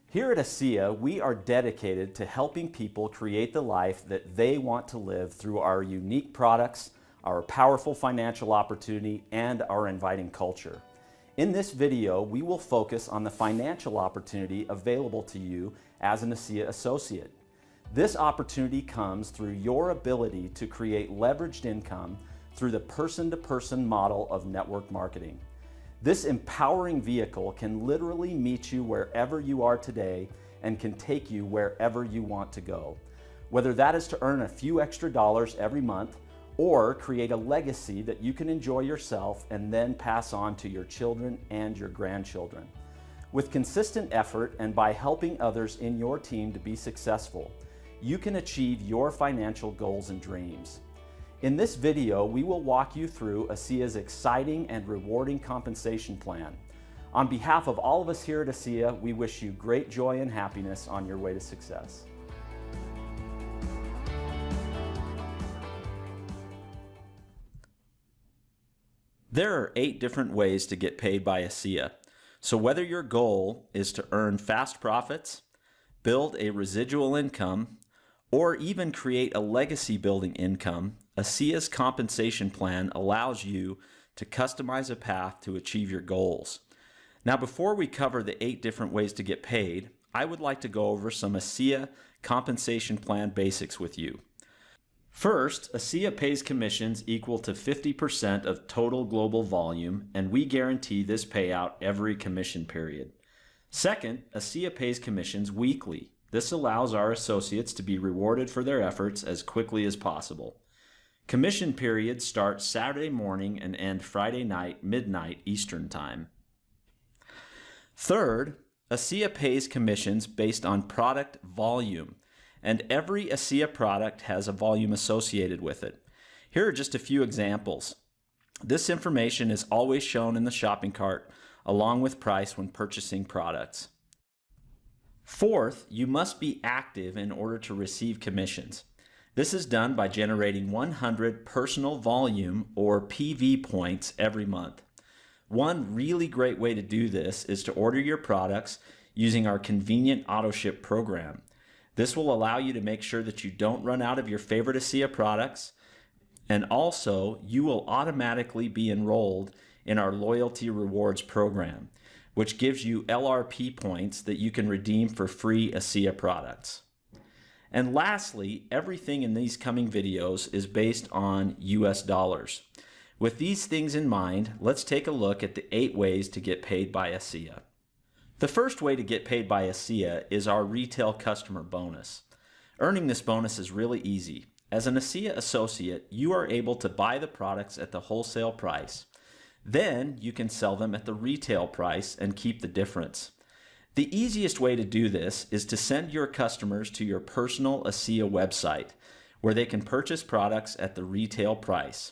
Here at ASEA, we are dedicated to helping people create the life that they want to live through our unique products, our powerful financial opportunity, and our inviting culture. In this video, we will focus on the financial opportunity available to you as an ASEA associate. This opportunity comes through your ability to create leveraged income through the person-to-person model of network marketing. This empowering vehicle can literally meet you wherever you are today and can take you wherever you want to go. Whether that is to earn a few extra dollars every month or create a legacy that you can enjoy yourself and then pass on to your children and your grandchildren. With consistent effort and by helping others in your team to be successful, you can achieve your financial goals and dreams. In this video, we will walk you through ASEA's exciting and rewarding compensation plan. On behalf of all of us here at ASEA, we wish you great joy and happiness on your way to success. There are 8 different ways to get paid by ASEA. So whether your goal is to earn fast profits, build a residual income, or even create a legacy building income, ASEA's compensation plan allows you to customize a path to achieve your goals. Now, before we cover the 8 different ways to get paid, I would like to go over some ASEA compensation plan basics with you. First, ASEA pays commissions equal to 50% of total global volume, and we guarantee this payout every commission period. Second, ASEA pays commissions weekly. This allows our associates to be rewarded for their efforts as quickly as possible. Commission periods start Saturday morning and end Friday night, midnight Eastern Time. Third, ASEA pays commissions based on product volume, and every ASEA product has a volume associated with it. Here are just a few examples. This information is always shown in the shopping cart along with price when purchasing products. Fourth, you must be active in order to receive commissions. This is done by generating 100 personal volume or PV points every month. One really great way to do this is to order your products using our convenient auto ship program. This will allow you to make sure that you don't run out of your favorite ASEA products, and also you will automatically be enrolled in our loyalty rewards program, which gives you LRP points that you can redeem for free ASEA products. And lastly, everything in these coming videos is based on US dollars. With these things in mind, let's take a look at the 8 ways to get paid by ASEA. The first way to get paid by ASEA is our retail customer bonus. Earning this bonus is really easy. As an ASEA associate, you are able to buy the products at the wholesale price. Then you can sell them at the retail price and keep the difference. The easiest way to do this is to send your customers to your personal ASEA website, where they can purchase products at the retail price.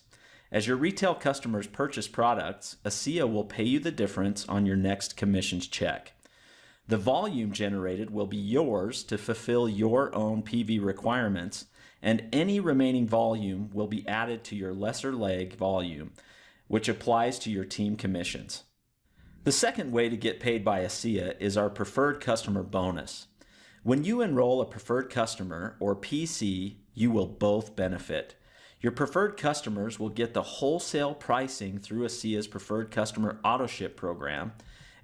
As your retail customers purchase products, ASEA will pay you the difference on your next commissions check. The volume generated will be yours to fulfill your own PV requirements, and any remaining volume will be added to your lesser leg volume, which applies to your team commissions. The second way to get paid by ASEA is our preferred customer bonus. When you enroll a preferred customer, or PC, you will both benefit. Your preferred customers will get the wholesale pricing through ASEA's preferred customer auto ship program,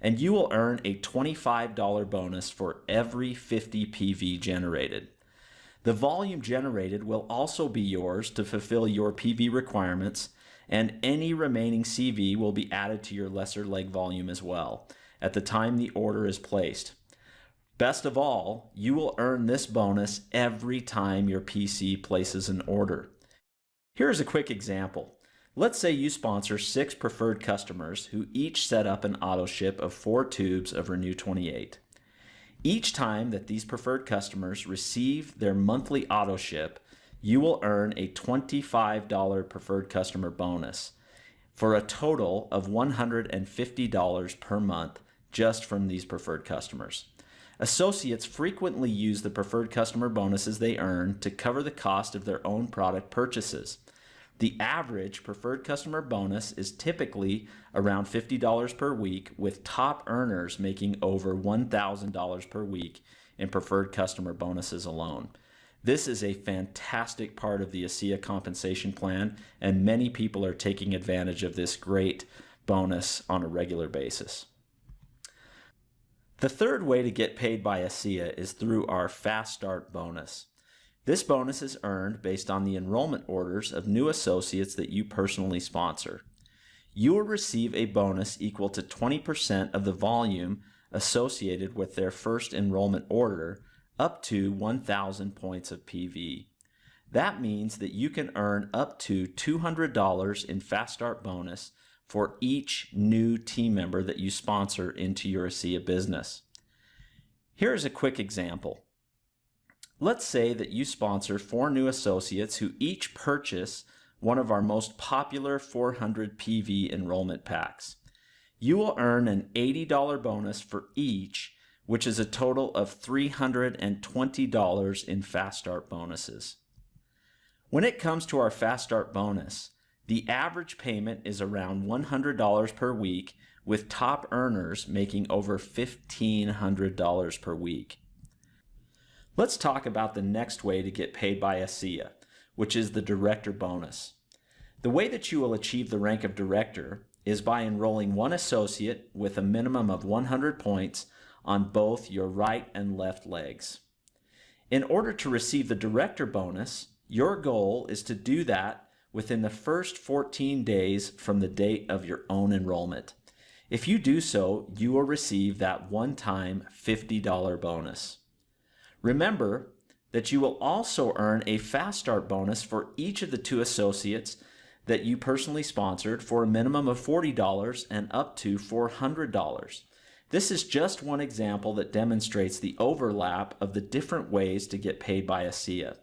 and you will earn a $25 bonus for every 50 PV generated. The volume generated will also be yours to fulfill your PV requirements, and any remaining CV will be added to your lesser leg volume as well at the time the order is placed. Best of all, you will earn this bonus every time your PC places an order. Here's a quick example. Let's say you sponsor 6 preferred customers who each set up an auto ship of 4 tubes of Renew 28. Each time that these preferred customers receive their monthly auto ship, you will earn a $25 preferred customer bonus for a total of $150 per month just from these preferred customers. Associates frequently use the preferred customer bonuses they earn to cover the cost of their own product purchases. The average preferred customer bonus is typically around $50 per week, with top earners making over $1,000 per week in preferred customer bonuses alone. This is a fantastic part of the ASEA compensation plan, and many people are taking advantage of this great bonus on a regular basis. The third way to get paid by ASEA is through our Fast Start bonus. This bonus is earned based on the enrollment orders of new associates that you personally sponsor. You will receive a bonus equal to 20% of the volume associated with their first enrollment order, up to 1,000 points of PV. That means that you can earn up to $200 in Fast Start bonus for each new team member that you sponsor into your ASEA business. Here's a quick example. Let's say that you sponsor 4 new associates who each purchase one of our most popular 400 PV enrollment packs. You will earn an $80 bonus for each, which is a total of $320 in Fast Start bonuses. When it comes to our Fast Start bonus, the average payment is around $100 per week, with top earners making over $1,500 per week. Let's talk about the next way to get paid by ASEA, which is the director bonus. The way that you will achieve the rank of director is by enrolling one associate with a minimum of 100 points on both your right and left legs. In order to receive the director bonus, your goal is to do that within the first 14 days from the date of your own enrollment. If you do so, you will receive that one-time $50 bonus. Remember that you will also earn a Fast Start bonus for each of the 2 associates that you personally sponsored for a minimum of $40 and up to $400. This is just one example that demonstrates the overlap of the different ways to get paid by ASEA.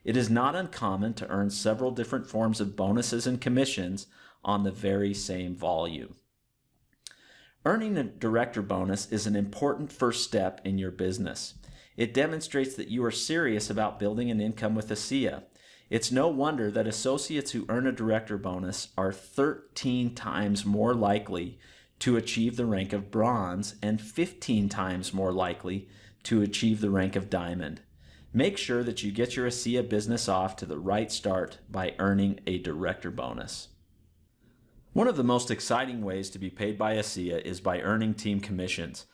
It is not uncommon to earn several different forms of bonuses and commissions on the very same volume. Earning a director bonus is an important first step in your business. It demonstrates that you are serious about building an income with ASEA. It's no wonder that associates who earn a director bonus are 13 times more likely to achieve the rank of bronze and 15 times more likely to achieve the rank of diamond. Make sure that you get your ASEA business off to the right start by earning a director bonus. One of the most exciting ways to be paid by ASEA is by earning team commissions.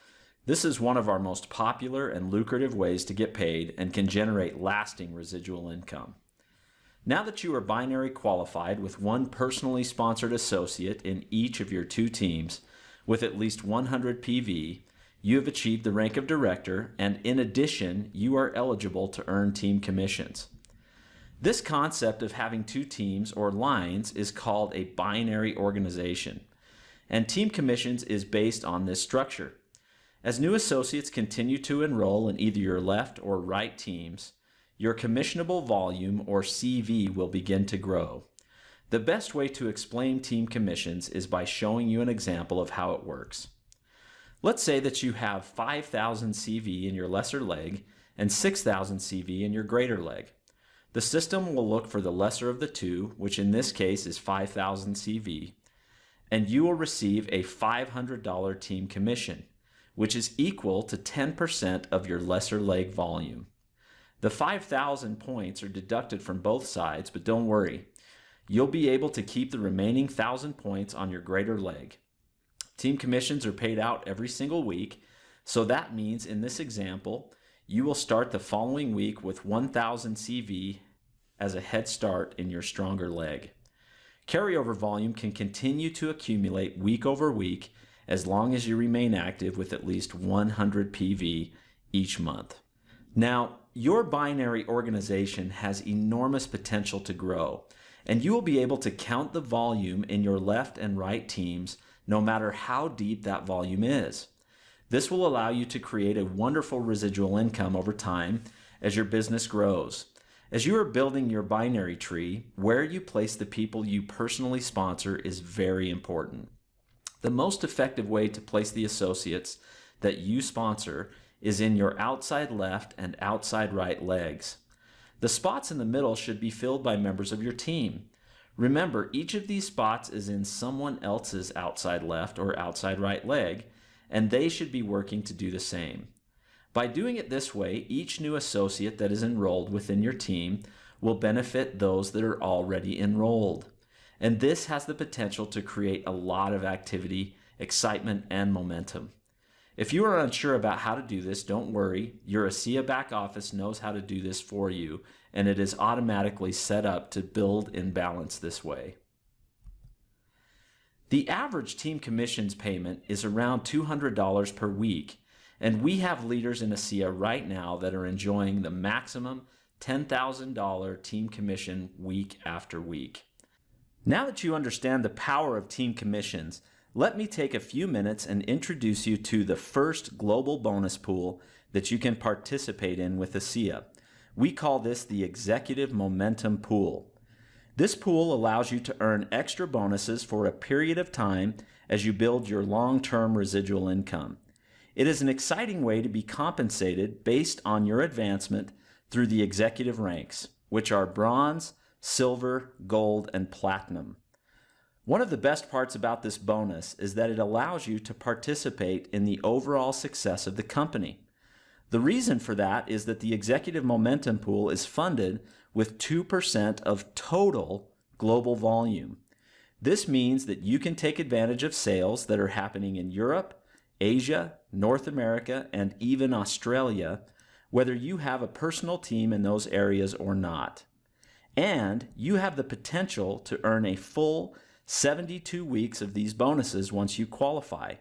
This is one of our most popular and lucrative ways to get paid and can generate lasting residual income. Now that you are binary qualified with one personally sponsored associate in each of your 2 teams with at least 100 PV, you have achieved the rank of director, and in addition, you are eligible to earn team commissions. This concept of having 2 teams or lines is called a binary organization, and team commissions is based on this structure. As new associates continue to enroll in either your left or right teams, your commissionable volume, or CV, will begin to grow. The best way to explain team commissions is by showing you an example of how it works. Let's say that you have 5,000 CV in your lesser leg and 6,000 CV in your greater leg. The system will look for the lesser of the 2, which in this case is 5,000 CV, and you will receive a $500 team commission, which is equal to 10% of your lesser leg volume. The 5,000 points are deducted from both sides, but don't worry. You'll be able to keep the remaining 1,000 points on your greater leg. Team commissions are paid out every single week, so that means in this example, you will start the following week with 1,000 CV as a head start in your stronger leg. Carryover volume can continue to accumulate week over week as long as you remain active with at least 100 PV each month. Now, your binary organization has enormous potential to grow, and you will be able to count the volume in your left and right teams no matter how deep that volume is. This will allow you to create a wonderful residual income over time as your business grows. As you are building your binary tree, where you place the people you personally sponsor is very important. The most effective way to place the associates that you sponsor is in your outside left and outside right legs. The spots in the middle should be filled by members of your team. Remember, each of these spots is in someone else's outside left or outside right leg, and they should be working to do the same. By doing it this way, each new associate that is enrolled within your team will benefit those that are already enrolled. And this has the potential to create a lot of activity, excitement, and momentum. If you are unsure about how to do this, don't worry. Your ASEA back office knows how to do this for you, and it is automatically set up to build in balance this way. The average team commissions payment is around $200 per week, and we have leaders in ASEA right now that are enjoying the maximum $10,000 team commission week after week. Now that you understand the power of team commissions, let me take a few minutes and introduce you to the first global bonus pool that you can participate in with ASEA. We call this the Executive Momentum Pool. This pool allows you to earn extra bonuses for a period of time as you build your long-term residual income. It is an exciting way to be compensated based on your advancement through the executive ranks, which are bronze, silver, gold, and platinum. One of the best parts about this bonus is that it allows you to participate in the overall success of the company. The reason for that is that the Executive Momentum Pool is funded with 2% of total global volume. This means that you can take advantage of sales that are happening in Europe, Asia, North America, and even Australia, whether you have a personal team in those areas or not. And you have the potential to earn a full 72 weeks of these bonuses once you qualify.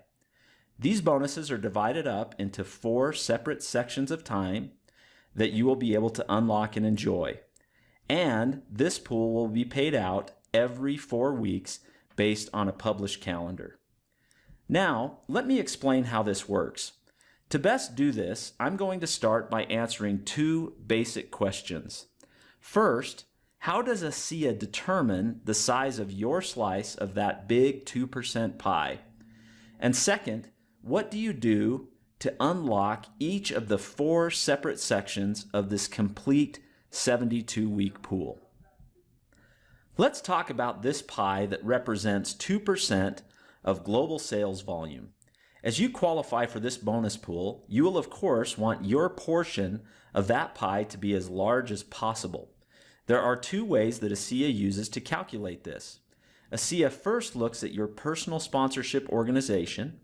These bonuses are divided up into 4 separate sections of time that you will be able to unlock and enjoy. And this pool will be paid out every 4 weeks based on a published calendar. Now, let me explain how this works. To best do this, I'm going to start by answering 2 basic questions. First, how does ASEA determine the size of your slice of that big 2% pie? And second, what do you do to unlock each of the 4 separate sections of this complete 72-week pool? Let's talk about this pie that represents 2% of global sales volume. As you qualify for this bonus pool, you will of course want your portion of that pie to be as large as possible. There are 2 ways that ASEA uses to calculate this. ASEA first looks at your personal sponsorship organization.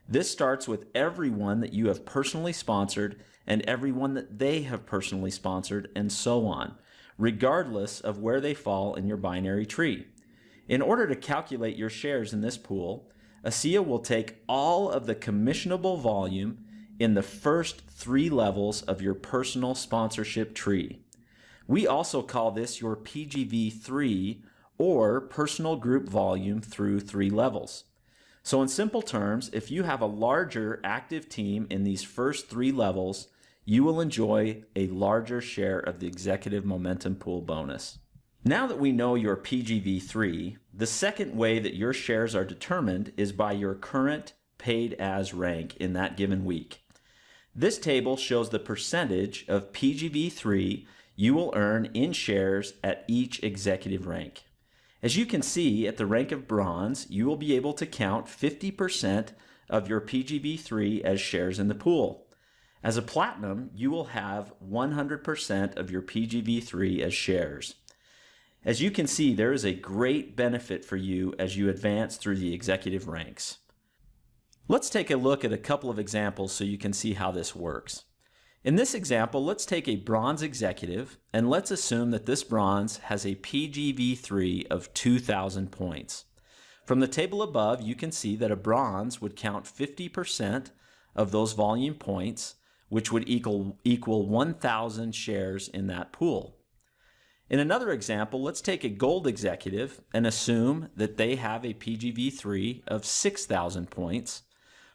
This starts with everyone that you have personally sponsored and everyone that they have personally sponsored, and so on, regardless of where they fall in your binary tree. In order to calculate your shares in this pool, ASEA will take all of the commissionable volume in the first 3 levels of your personal sponsorship tree. We also call this your PGV3, or personal group volume through 3 levels. So in simple terms, if you have a larger active team in these first 3 levels, you will enjoy a larger share of the Executive Momentum Pool bonus. Now that we know your PGV3, the second way that your shares are determined is by your current paid as rank in that given week. This table shows the percentage of PGV3 you will earn in shares at each executive rank. As you can see, at the rank of bronze, you will be able to count 50% of your PGV3 as shares in the pool. As a platinum, you will have 100% of your PGV3 as shares. As you can see, there is a great benefit for you as you advance through the executive ranks. Let's take a look at a couple of examples so you can see how this works. In this example, let's take a bronze executive and let's assume that this bronze has a PGV3 of 2,000 points. From the table above, you can see that a bronze would count 50% of those volume points, which would equal 1,000 shares in that pool. In another example, let's take a gold executive and assume that they have a PGV3 of 6,000 points.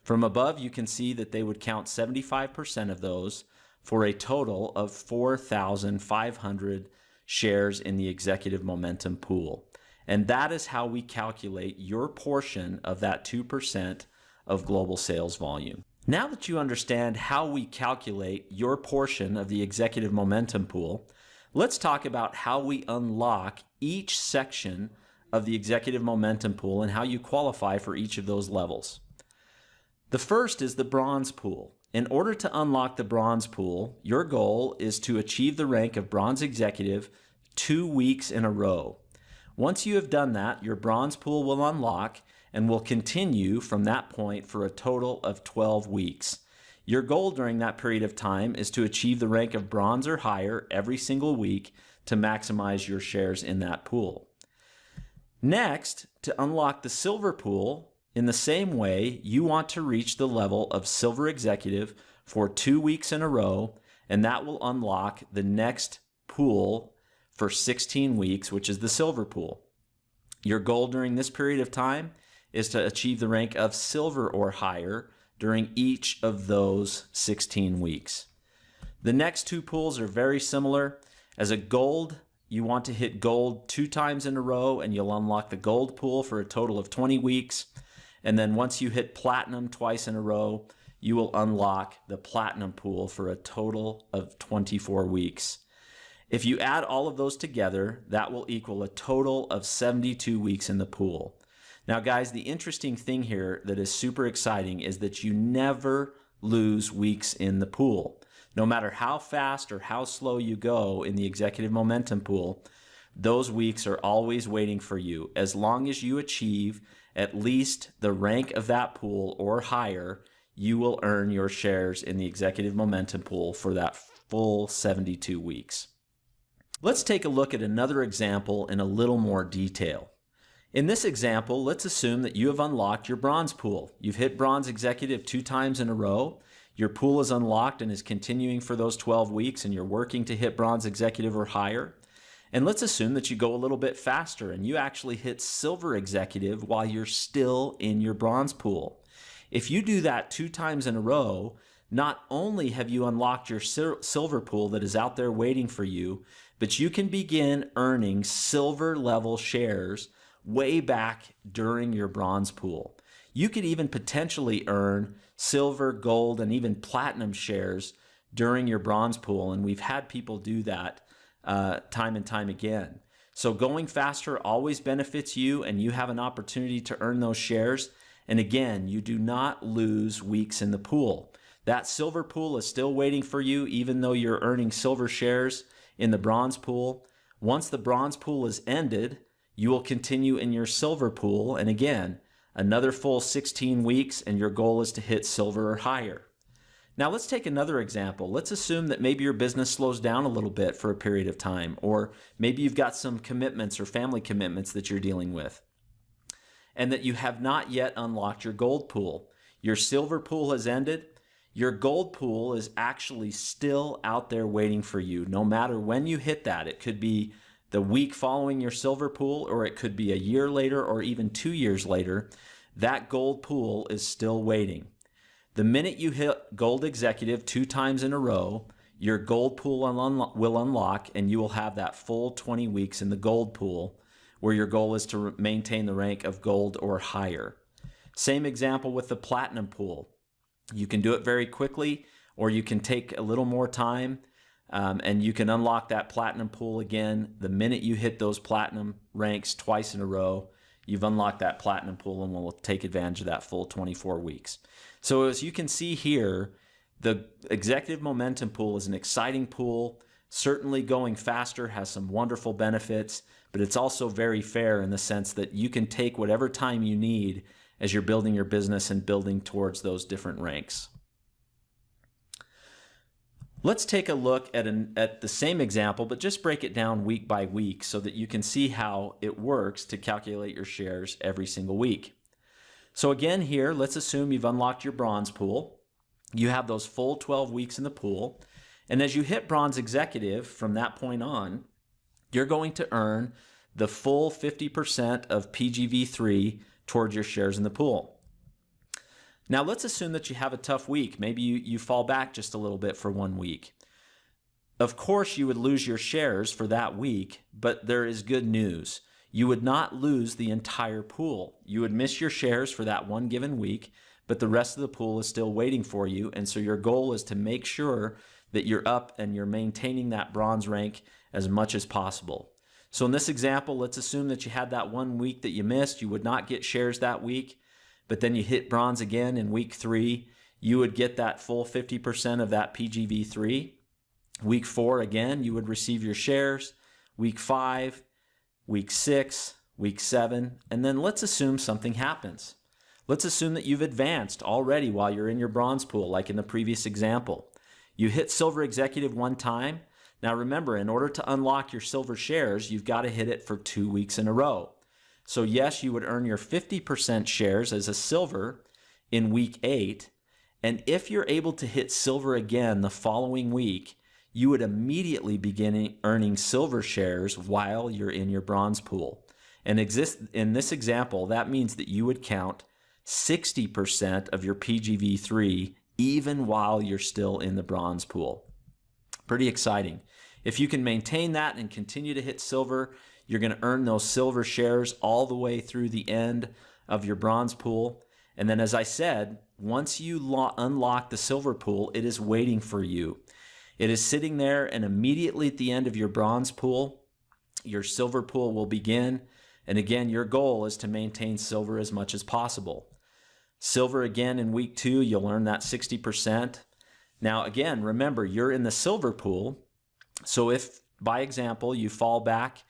From above, you can see that they would count 75% of those for a total of 4,500 shares in the Executive Momentum Pool. And that is how we calculate your portion of that 2% of global sales volume. Now that you understand how we calculate your portion of the Executive Momentum Pool, let's talk about how we unlock each section of the executive momentum pool and how you qualify for each of those levels. The first is the bronze pool. In order to unlock the bronze pool, your goal is to achieve the rank of bronze executive 2 weeks in a row. Once you have done that, your bronze pool will unlock and will continue from that point for a total of 12 weeks. Your goal during that period of time is to achieve the rank of bronze or higher every single week to maximize your shares in that pool. Next, to unlock the silver pool, in the same way, you want to reach the level of silver executive for 2 weeks in a row, and that will unlock the next pool for 16 weeks, which is the silver pool. Your goal during this period of time is to achieve the rank of silver or higher during each of those 16 weeks. The next 2 pools are very similar. As a gold, you want to hit gold 2 times in a row, and you'll unlock the gold pool for a total of 20 weeks. And then once you hit platinum twice in a row, you will unlock the platinum pool for a total of 24 weeks. If you add all of those together, that will equal a total of 72 weeks in the pool. Now guys, the interesting thing here that is super exciting is that you never lose weeks in the pool. No matter how fast or how slow you go in the executive momentum pool, those weeks are always waiting for you. As long as you achieve at least the rank of that pool or higher, you will earn your shares in the executive momentum pool for that full 72 weeks. Let's take a look at another example in a little more detail. In this example, let's assume that you have unlocked your bronze pool. You've hit bronze executive 2 times in a row. Your pool is unlocked and is continuing for those 12 weeks, and you're working to hit bronze executive or higher. And let's assume that you go a little bit faster and you actually hit silver executive while you're still in your bronze pool. If you do that 2 times in a row, not only have you unlocked your silver pool that is out there waiting for you, but you can begin earning silver level shares way back during your bronze pool. You could even potentially earn silver, gold, and even platinum shares during your bronze pool, and we've had people do that time and time again. So going faster always benefits you, and you have an opportunity to earn those shares. And again, you do not lose weeks in the pool. That silver pool is still waiting for you, even though you're earning silver shares in the bronze pool. Once the bronze pool is ended, you will continue in your silver pool, and again, another full 16 weeks, and your goal is to hit silver or higher. Now let's take another example. Let's assume that maybe your business slows down a little bit for a period of time, or maybe you've got some commitments or family commitments that you're dealing with, and that you have not yet unlocked your gold pool. Your silver pool has ended. Your gold pool is actually still out there waiting for you, no matter when you hit that. It could be the week following your silver pool, or it could be a year later, or even 2 years later. That gold pool is still waiting. The minute you hit gold executive 2 times in a row, your gold pool will unlock, and you will have that full 20 weeks in the gold pool, where your goal is to maintain the rank of gold or higher. Same example with the platinum pool. You can do it very quickly, or you can take a little more time, and you can unlock that platinum pool again. The minute you hit those platinum ranks twice in a row, you've unlocked that platinum pool, and will take advantage of that full 24 weeks. So as you can see here, the executive momentum pool is an exciting pool. Certainly going faster has some wonderful benefits, but it's also very fair in the sense that you can take whatever time you need as you're building your business and building towards those different ranks. Let's take a look at the same example, but just break it down week by week so that you can see how it works to calculate your shares every single week. So again here, let's assume you've unlocked your bronze pool. You have those full 12 weeks in the pool. And as you hit bronze executive from that point on, you're going to earn the full 50% of PGV3 towards your shares in the pool. Now let's assume that you have a tough week. Maybe you fall back just a little bit for 1 week. Of course, you would lose your shares for that week, but there is good news. You would not lose the entire pool. You would miss your shares for that one given week, but the rest of the pool is still waiting for you. And so your goal is to make sure that you're up and you're maintaining that bronze rank as much as possible. So in this example, let's assume that you had that 1 week that you missed. You would not get shares that week, but then you hit bronze again in week 3. You would get that full 50% of that PGV3. Week 4, again, you would receive your shares. Week 5, week 6, week 7, and then let's assume something happens. Let's assume that you've advanced already while you're in your bronze pool, like in the previous example. You hit silver executive one time. Now remember, in order to unlock your silver shares, you've got to hit it for 2 weeks in a row. So yes, you would earn your 50% shares as a silver in week 8, and if you're able to hit silver again the following week, you would immediately begin earning silver shares while you're in your bronze pool. And in this example, that means that you would count 60% of your PGV3 even while you're still in the bronze pool. Pretty exciting. If you can maintain that and continue to hit silver, you're going to earn those silver shares all the way through the end of your bronze pool. And then, as I said, once you unlock the silver pool, it is waiting for you. It is sitting there, and immediately at the end of your bronze pool, your silver pool will begin. And again, your goal is to maintain silver as much as possible. Silver again in week 2, you'll earn that 60%. Now again, remember, you're in the silver pool. So if, by example, you fall back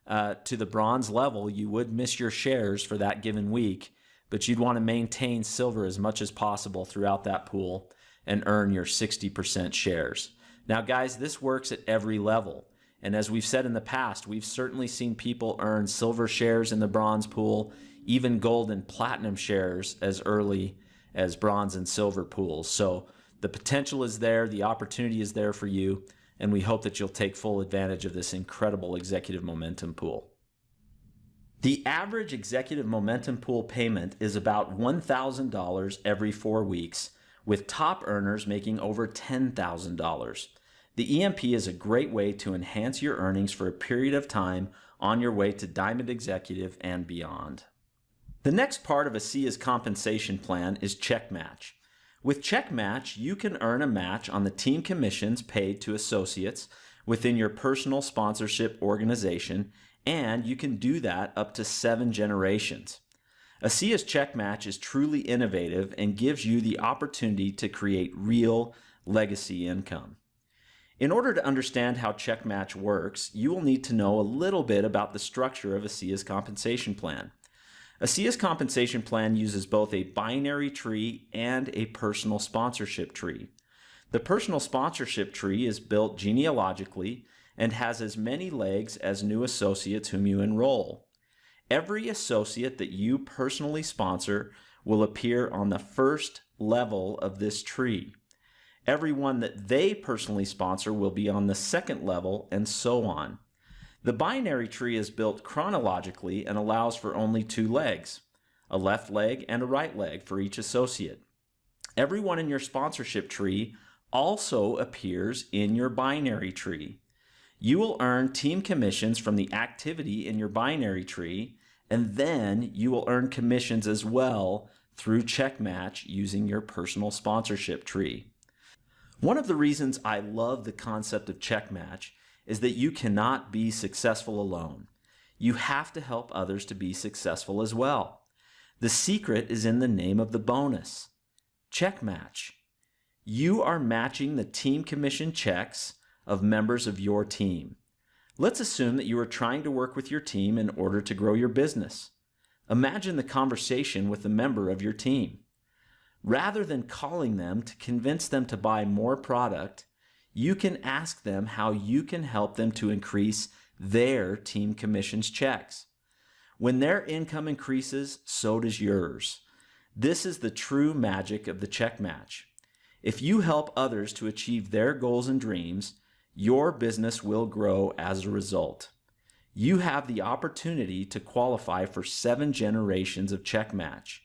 to the bronze level, you would miss your shares for that given week, but you'd want to maintain silver as much as possible throughout that pool and earn your 60% shares. Now guys, this works at every level. And as we've said in the past, we've certainly seen people earn silver shares in the bronze pool, even gold and platinum shares as early as bronze and silver pools. So the potential is there, the opportunity is there for you, and we hope that you'll take full advantage of this incredible executive momentum pool. The average executive momentum pool payment is about $1,000 every 4 weeks, with top earners making over $10,000. The EMP is a great way to enhance your earnings for a period of time on your way to Diamond Executive and beyond. The next part of ASEA's compensation plan is check match. With check match, you can earn a match on the team commissions paid to associates within your personal sponsorship organization, and you can do that up to 7 generations. ASEA's check match is truly innovative and gives you the opportunity to create real legacy income. In order to understand how check match works, you will need to know a little bit about the structure of ASEA's compensation plan. ASEA's compensation plan uses both a binary tree and a personal sponsorship tree. The personal sponsorship tree is built genealogically and has as many legs as new associates whom you enroll. Every associate that you personally sponsor will appear on the first level of this tree. Everyone that they personally sponsor will be on the second level, and so on. The binary tree is built chronologically and allows for only 2 legs, a left leg and a right leg for each associate. Everyone in your sponsorship tree also appears in your binary tree. You will earn team commissions from the activity in your binary tree, and then you will earn commissions as well through check match using your personal sponsorship tree. One of the reasons I love the concept of check match is that you cannot be successful alone. You have to help others to be successful as well. The secret is in the name of the bonus, check match. You are matching the team commission checks of members of your team. Let's assume that you are trying to work with your team in order to grow your business. Imagine the conversation with a member of your team. Rather than calling them to convince them to buy more product, you can ask them how you can help them to increase their team commissions checks. When their income increases, so does yours. This is the true magic of the check match. If you help others to achieve their goals and dreams, your business will grow as a result. You have the opportunity to qualify for 7 generations of check match.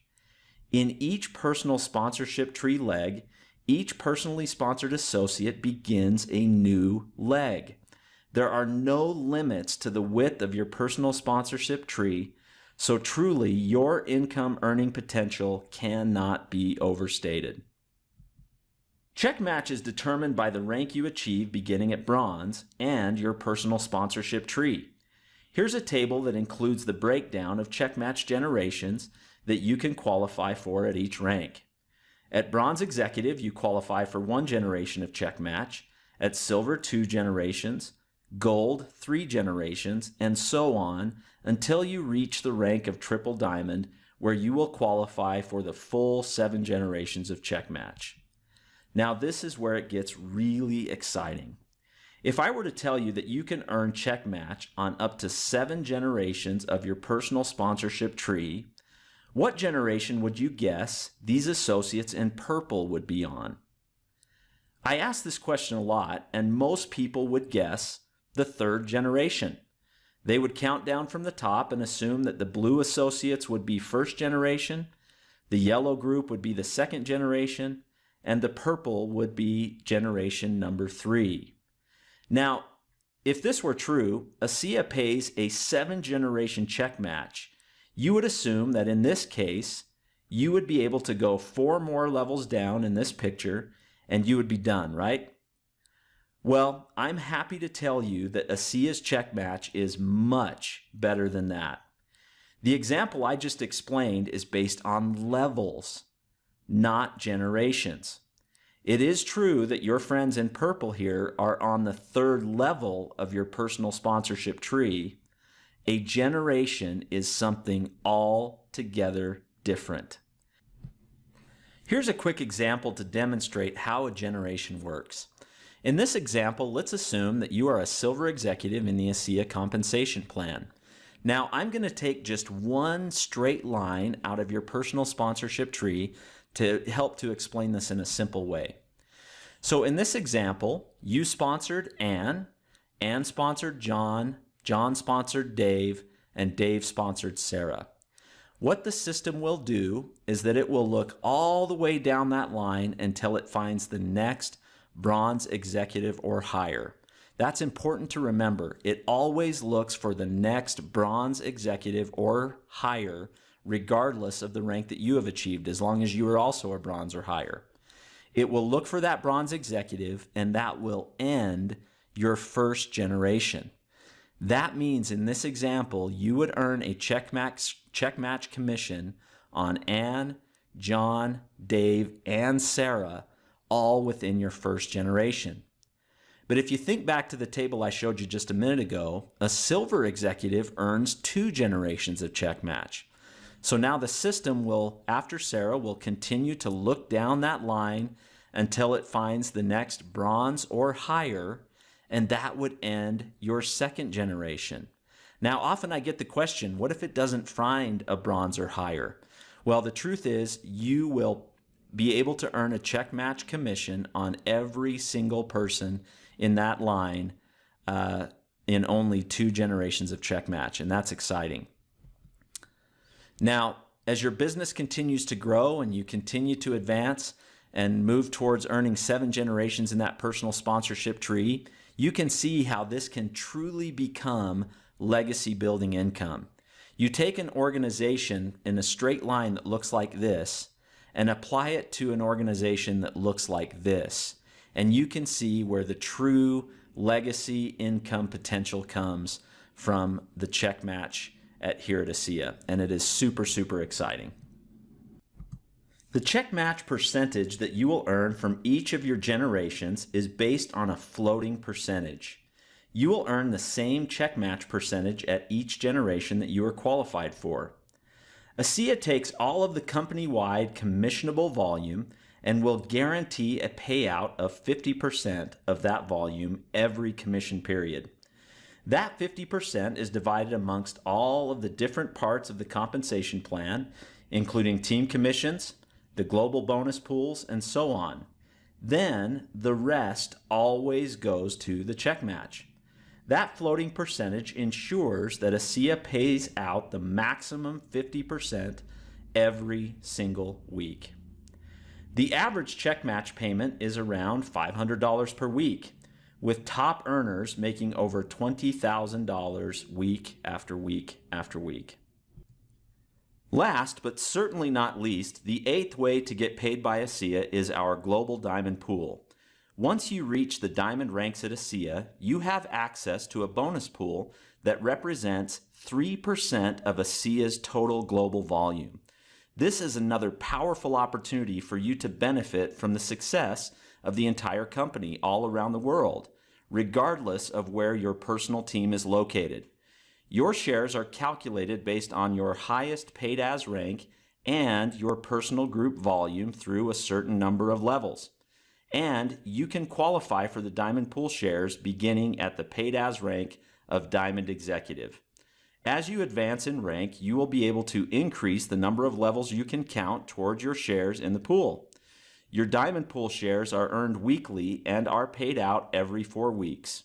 In each personal sponsorship tree leg, each personally sponsored associate begins a new leg. There are no limits to the width of your personal sponsorship tree, so truly your income earning potential cannot be overstated. Check match is determined by the rank you achieve beginning at bronze and your personal sponsorship tree. Here's a table that includes the breakdown of check match generations that you can qualify for at each rank. At Bronze Executive, you qualify for 1 generation of check match, at Silver 2 generations, Gold 3 generations, and so on until you reach the rank of Triple Diamond, where you will qualify for the full 7 generations of check match. Now this is where it gets really exciting. If I were to tell you that you can earn check match on up to 7 generations of your personal sponsorship tree, what generation would you guess these associates in purple would be on? I ask this question a lot, and most people would guess the 3rd generation. They would count down from the top and assume that the blue associates would be 1st generation, the yellow group would be the 2nd generation, and the purple would be generation number 3. Now, if this were true, ASEA pays a 7-generation check match. You would assume that in this case, you would be able to go 4 more levels down in this picture and you would be done, right? Well, I'm happy to tell you that ASEA's check match is much better than that. The example I just explained is based on levels, not generations. It is true that your friends in purple here are on the 3rd level of your personal sponsorship tree. A generation is something altogether different. Here's a quick example to demonstrate how a generation works. In this example, let's assume that you are a silver executive in the ASEA compensation plan. Now, I'm going to take just one straight line out of your personal sponsorship tree to help to explain this in a simple way. So in this example, you sponsored Ann sponsored John sponsored Dave, and Dave sponsored Sarah. What the system will do is that it will look all the way down that line until it finds the next bronze executive or higher. That's important to remember. It always looks for the next bronze executive or higher, regardless of the rank that you have achieved, as long as you are also a bronze or higher. It will look for that bronze executive, and that will end your 1st generation. That means in this example, you would earn a check match commission on Ann, John, Dave, and Sarah, all within your 1st generation. But if you think back to the table I showed you just a minute ago, a silver executive earns 2 generations of check match. So now the system will, after Sarah, will continue to look down that line until it finds the next bronze or higher, and that would end your 2nd generation. Now, often I get the question, what if it doesn't find a bronze or higher? Well, the truth is you will be able to earn a check match commission on every single person in that line in only 2 generations of check match, and that's exciting. Now, as your business continues to grow and you continue to advance and move towards earning 7 generations in that personal sponsorship tree, you can see how this can truly become legacy building income. You take an organization in a straight line that looks like this and apply it to an organization that looks like this, and you can see where the true legacy income potential comes from the check match here at ASEA, and it is super, super exciting. The check match percentage that you will earn from each of your generations is based on a floating percentage. You will earn the same check match percentage at each generation that you are qualified for. ASEA takes all of the company-wide commissionable volume and will guarantee a payout of 50% of that volume every commission period. That 50% is divided amongst all of the different parts of the compensation plan, including team commissions, the global bonus pools, and so on. Then the rest always goes to the check match. That floating percentage ensures that ASEA pays out the maximum 50% every single week. The average check match payment is around $500 per week, with top earners making over $20,000 week after week after week. Last, but certainly not least, the 8th way to get paid by ASEA is our Global Diamond Pool. Once you reach the diamond ranks at ASEA, you have access to a bonus pool that represents 3% of ASEA's total global volume. This is another powerful opportunity for you to benefit from the success of the entire company all around the world, regardless of where your personal team is located. Your shares are calculated based on your highest paid as rank and your personal group volume through a certain number of levels. And you can qualify for the Diamond Pool shares beginning at the paid as rank of Diamond Executive. As you advance in rank, you will be able to increase the number of levels you can count towards your shares in the pool. Your Diamond Pool shares are earned weekly and are paid out every 4 weeks.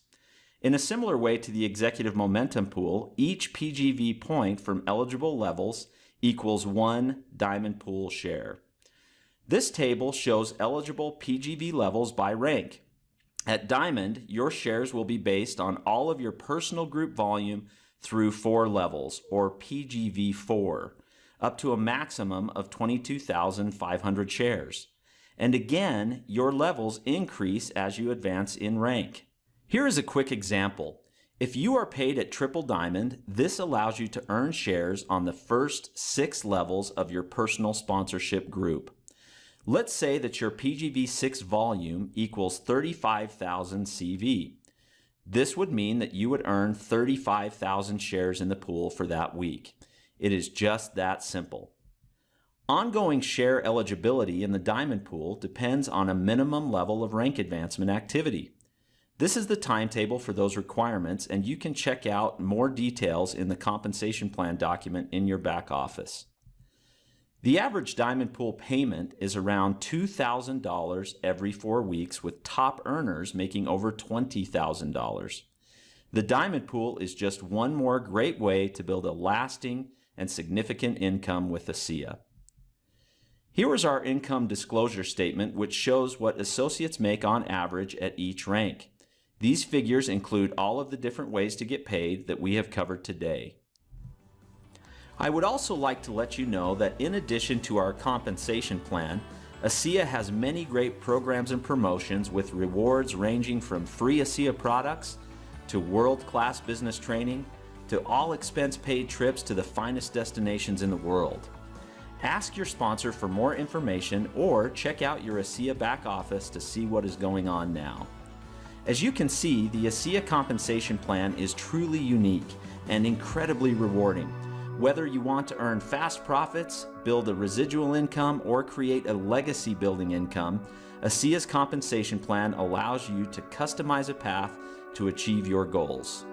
In a similar way to the Executive Momentum Pool, each PGV point from eligible levels equals 1 Diamond Pool share. This table shows eligible PGV levels by rank. At Diamond, your shares will be based on all of your personal group volume through 4 levels, or PGV 4, up to a maximum of 22,500 shares. And again, your levels increase as you advance in rank. Here is a quick example. If you are paid at Triple Diamond, this allows you to earn shares on the first 6 levels of your personal sponsorship group. Let's say that your PGV 6 volume equals 35,000 CV. This would mean that you would earn 35,000 shares in the pool for that week. It is just that simple. Ongoing share eligibility in the Diamond Pool depends on a minimum level of rank advancement activity. This is the timetable for those requirements, and you can check out more details in the compensation plan document in your back office. The average Diamond Pool payment is around $2,000 every 4 weeks, with top earners making over $20,000. The Diamond Pool is just one more great way to build a lasting and significant income with ASEA. Here is our income disclosure statement, which shows what associates make on average at each rank. These figures include all of the different ways to get paid that we have covered today. I would also like to let you know that in addition to our compensation plan, ASEA has many great programs and promotions with rewards ranging from free ASEA products to world-class business training to all expense-paid trips to the finest destinations in the world. Ask your sponsor for more information or check out your ASEA back office to see what is going on now. As you can see, the ASEA compensation plan is truly unique and incredibly rewarding. Whether you want to earn fast profits, build a residual income, or create a legacy building income, ASEA's compensation plan allows you to customize a path to achieve your goals.